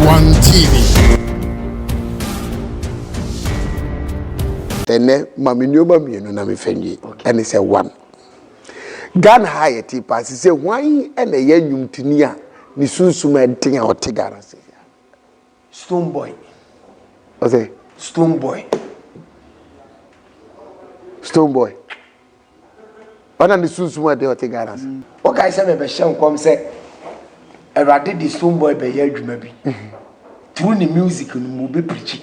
One TV. Ene mami nyoma mienu na me fenye ene se one. Ghana high ti pass say wan ene ye nwumtini a ni sunsuma enten a otegara se. Stone Boy. Okay. Stone Boy. Stone Boy. Ona ni sunsuma de otegara se. Okay, say me be hye nkom say Erade di Stone Boy be ye adwuma bi. Through the music no mo be preach.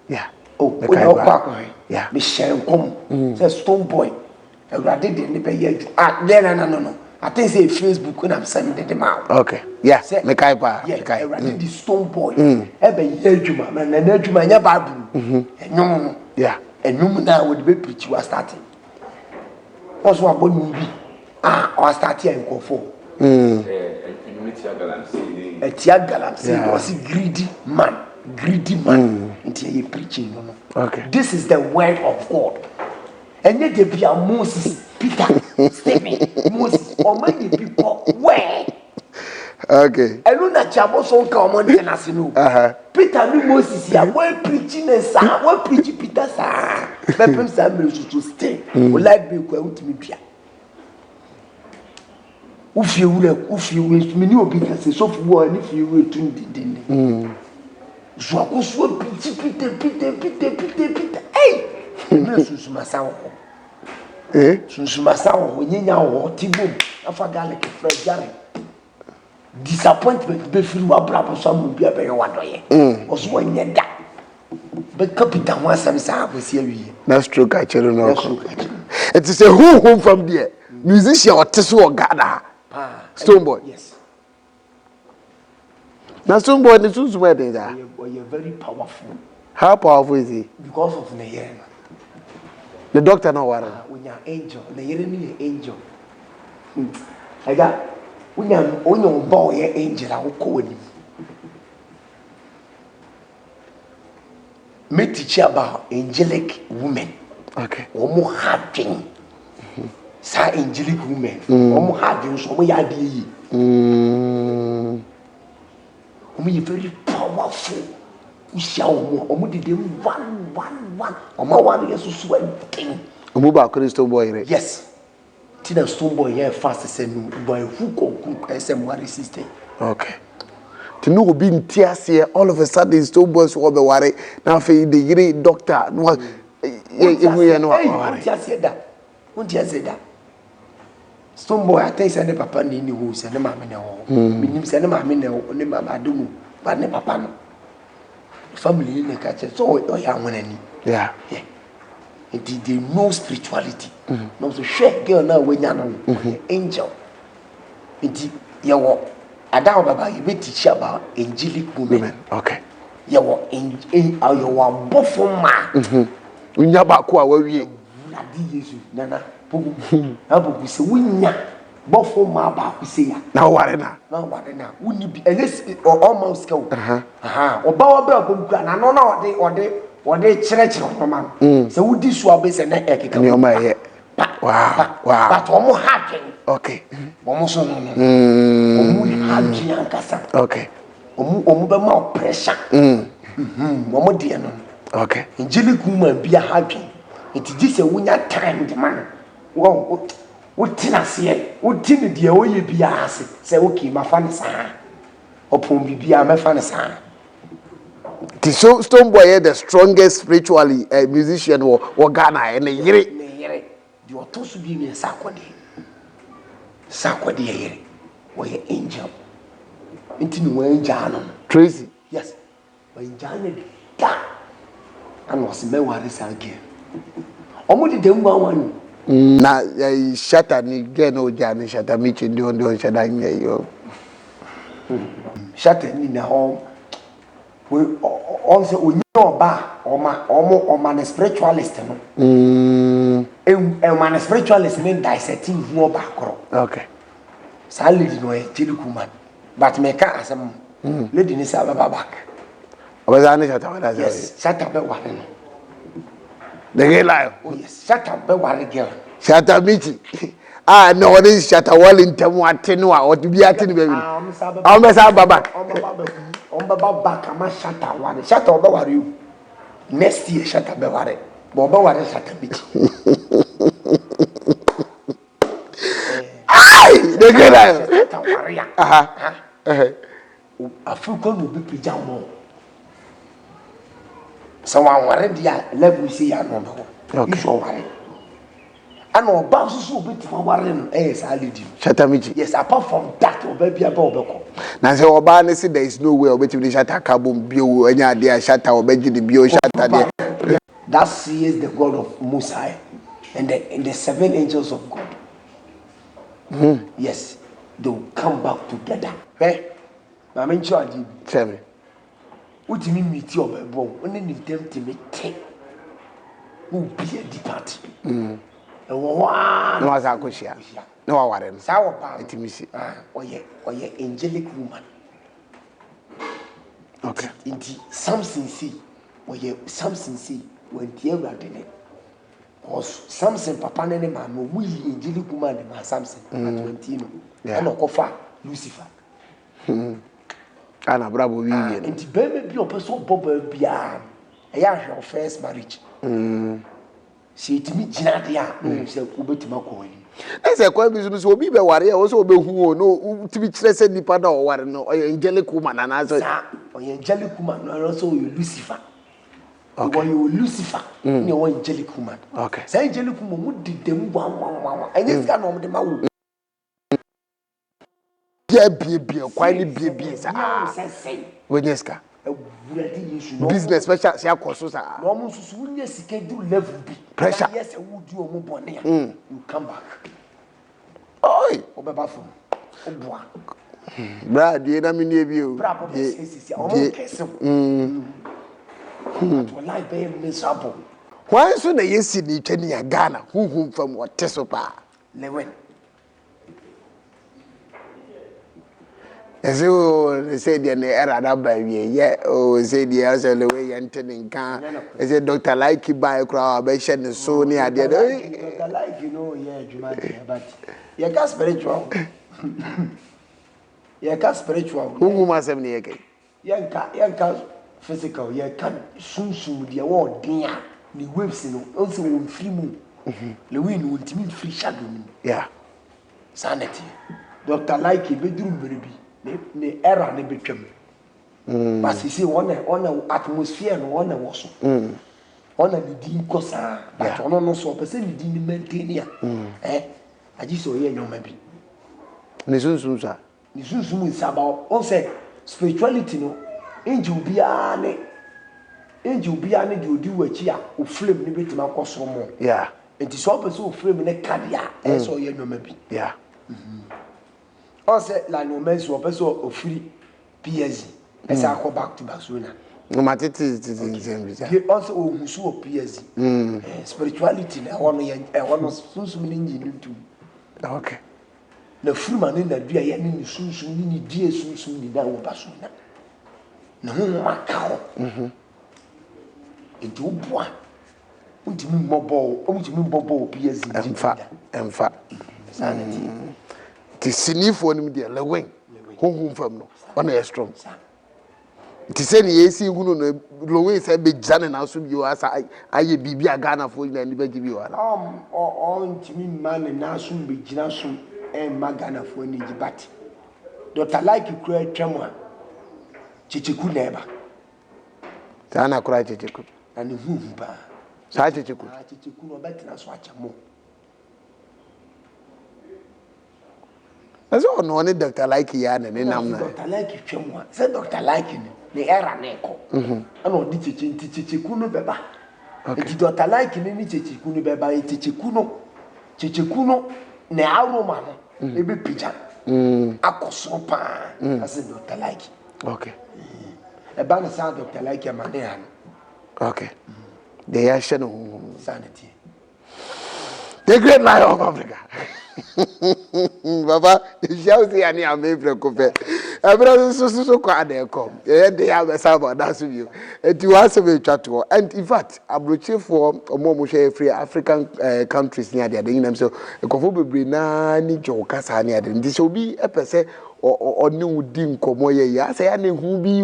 Yeah. Oh, yeah. Me hye nkom say Stone Boy. Erade di ne be ye adwuma. Ah, no. I think say Facebook when I'm sending them out. Okay. Yeah. Me kai pa. Yeah. Erade di Stone Boy. E be ye adwuma. Na adwuma nya Bible. Enwom no. Yeah. Enwom na we be preach was starting. Also abon bi. Ah, or start here in Kofo. Etia Galamsey was a greedy man. Until he preaching. Okay. This is the word of God. And yet there be a Moses, Peter, Stephen, Moses, or many people where. Okay. I know that Chabo so come on Tenasino. Peter knew Moses here. When preaching and sa, when preaching Peter sa. But Samuel to stay. Will like be quite me. If you many obi can say so for and if you will tune the so I go so Peter. Hey! Sunsuma sawo. Sunsuma sawo onyenya wo tibom afa garlic fresh disappointment be feel wa brabo so am bia be wadoye. Oso wanye da. Be capital one sam sa akosi awie. That's true ka chero no. It is a who from there. Musician or teso or Ghana. Stone Boy. Yes. Now Stone Boy is also where they are. You're very powerful. How powerful is he? Because of Nayere. The doctor no worry. When you're angel, Nayere me angel. I got when you're boy angel, I will call him. Me teach you about angelic women. Okay. Omo having. Sa angelic women. Omo having so we are the. Omo very powerful. We shall omo did them one. Omo one yes so thing. Omo ba Stone Boy re. Yes. Tina Stone Boy here fast say no boy who cook SM sister. Okay. To know be in tears here all of a sudden Stone Boy so be worry. Now for the yire doctor no Won't you say that? Stone Boy, I think say ne papa ni who say ne mama ne ho. Minim say ne mama ne ho, ne mama adumu, but ne papa no. Family ne ka che so o ya wonani. Yeah. They know spirituality. No so share girl na we nya no. Angel. Inti yawo ada baba you be teach about angelic women. Okay. Yawo yawo bofo ma. Unya ba ko a wawie. Adi Yesu nana. Abubu se wunya bofo ma ba ku se ya na ware na wuni bi enes o ma uska o oba wa ba ko kura na no na ode kire no ma se wudi so abe se na ekeka ni o ma ye wow but omo happen okay omo so no omo happen ankasa okay omo be ma pressure omo de no okay angelic woman bi happen it is a wunya time the man what tinase what tin de o ye bia ase say okay ma fa ne sa opon bibia ma fa ne sa the Stone Boy the strongest spiritually musician or Ghana and yire the otosu bi me sakode yire we angel intini we angel no Tracy yes we angel da and was me ware sa again omo de dem wan na shatter ni gen o jani shatter mi chi ndo shatter nye yo shatter ni na o we also onye oba oma na spiritualist no man spiritualist mean dissecting who oba kro okay sa lady no e telekuman but me ka asem lady ni sa baba back obazani shatter wala yes shatter be wa no the girl oh yes shatter be wa girl shatter michi no one shatter wall in temu atenu a odu bi atenu be bi o me sa baba on baba back ama shatter one shatter oba ware you next year shatter be ware but oba ware shatter bit ai de gena shatter ware ya Africa no be pija mo so one ware dia level see ya no no you so ware and oba so bit for ware no sa lady shatter miji yes apart from that oba bia ba obeko na say oba ne say there is no way obeti be shatter carbon bio anya de a shatter obeji de bio shatter de that sees the God of Mosai and the seven angels of God. Yes, they will come back together. Hey, I mean, tell me. What do you mean, meet your baby? Only need them to make take. Who be a depart? And one. No, as I could share. No, I warren. Sour power. Let me see. Or ye angelic woman. Okay. Indeed, something see. Or ye something see when the ever did it. Because Samson papa ne mama we angelic woman ma Samson at 20 no and okofa Lucifer Ana brabo wi wi no nti be bi opeso boba bia e ya hwe first marriage se itimi gina de a no se obetima ko yi na se kwa bi so obi be ware a wo so obehu o no tibi kire se nipa da o ware no angelic woman na so angelic woman no so Lucifer. Okay. When you Lucifer, you are angelic woman. Okay. Say angelic woman, who did them one. And this guy no the mawu. Be quite be say. Wenyeska. Business special say akoso sa. No mo susu unye schedule level bi. Pressure. Yes, who do omo bone ya. You come back. Oi, obeba fun. Oboa. Bra die na me nie bi o. Bra bo sisi omo kese. But life be miserable. Why so na yesi ni twani ya Ghana huhum fam wote so pa. Lewen. Ezo say the era da ba wie ye o say the else le we yente nka. Say Dr. Like buy kra ba hye ne so ni ade. Dr. Like you know yeah juma but you can spiritual. You can spiritual. Huhum asem ne yeke. Yanka physical you can sunsun de wo den a ni waves no also won free mu le we no ultimate free shadow mu yeah sanity Dr. Like beduru mbere bi ne era ne betwam but see on atmosphere no on wo so on the din kosa but on no so person ni din maintain ya aji so ye nyoma bi ne sunsun sa ni sunsun is about on say spirituality no angel biane de odi wachi a o flame ne betima kosoro mo yeah enti so person o flame ne kadia so ye nyoma bi yeah on say la no men so person o free PSG esa akọ back to Barcelona no matiti zembi he also o husu o PSG spirituality na wono ye wono sunsun ni ngini ntu okay na fruma ne na dua ye ni sunsun ni die sunsun ni da wo Barcelona na ho makao enti wo boa untimi mbobo PSG emfa sanity ti sinifo nim de lewen honhum fam no ona ye strong ti se ni yesi hunu no lowen se be jane na so bi o asa aye bibia Ghana fo na ni ba gibi wala ntimi man na so be jina so ma Ghana fo ni jibati Dr. Like kura twam chichiku neba sana kura chichiku ani huhu ba sa chichiku no betina so achamo aso no ne Dr. Like ya na ne nam na Dr. Like twam say Dr. Like ni era na eko ana odi chichiku no beba eti Dr. Like ni chichiku no beba chichiku no ne aroma no ebe pija akoso pa as Dr. Like okay eba na sa Dr. Like amane han okay de ya hye no sanity The great lion of Africa. Baba, shall see any American coffee. Everyone so quiet there come. They have a sabbath, that's you. And you answer me chat to. And in fact, I'm looking for a more free African countries near the other. So, a coffee be nani jokasa near them. This will be a person or new dim como ya. Say, I know who be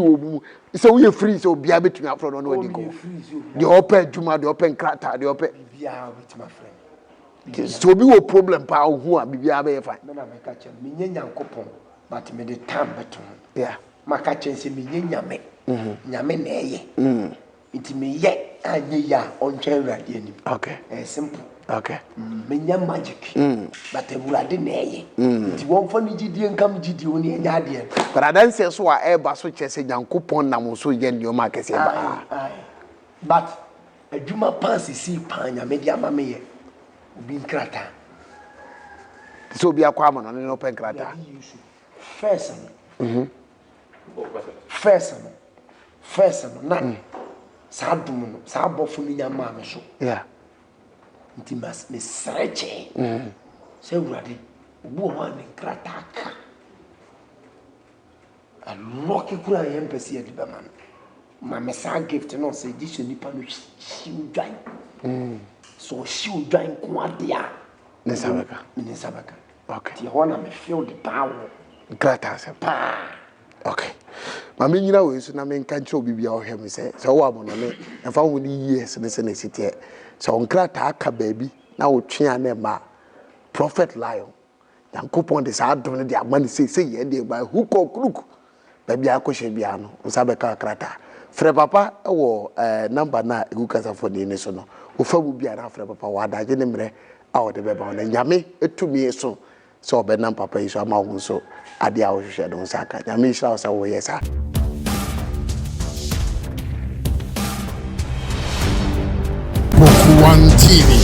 so we are free, so be able to up on where they go. The open Juma, the open Krata, the open. Yeah, with my friend. So be a problem pa who are be fine. Me na me catch me nyankopon but me the time beton. Yeah. Ma catch say me nyame. Nyame na eye. It me ye anye ya ontwe urade anim. Okay. Simple. Okay. Me nya magic. But urade na eye. It won for ni gidie nkam gidie oni enya ade. But I don't say so a eba so chese nyankopon na mo so ye nyoma kese ba. But adwuma pass si pan nyame dia ma me ye. Obi nkrata. So be a kwama no no open krata. First no na sa dum no sa bofu ni nyama me so. Yeah. Nti mas me sreche. Se urade obu ho an nkrata ka. A loki kura yem pesi edi be man. Ma me sa gift no say this nipa no shiu dwan. So shiu dwan ko adia. Ne sabaka. Ne sabaka. Okay. Ti ho na me feel the power. Krata se pa. Okay. Mama nyina we so na me nka nche obi bia ohwe me se wo amo na me emfa ho ni years ne se na sitie. So nkrata aka baabi na wo twe na ma Prophet Lion. Yankopon de sa adom ne de amane se ye de ba huko kruk. Baabi akɔhye bia no nsabeka krata. Frɛ papa wo number na egu kasa for ni so no. Wo fa bu bia na frɛ papa wa daje ne mre a wo de beba na nyame etumi so so obenam papa yi so ama wo so ade a wo hwehwɛ do nsaka nyame hira wo sa wo yesa Boku One TV.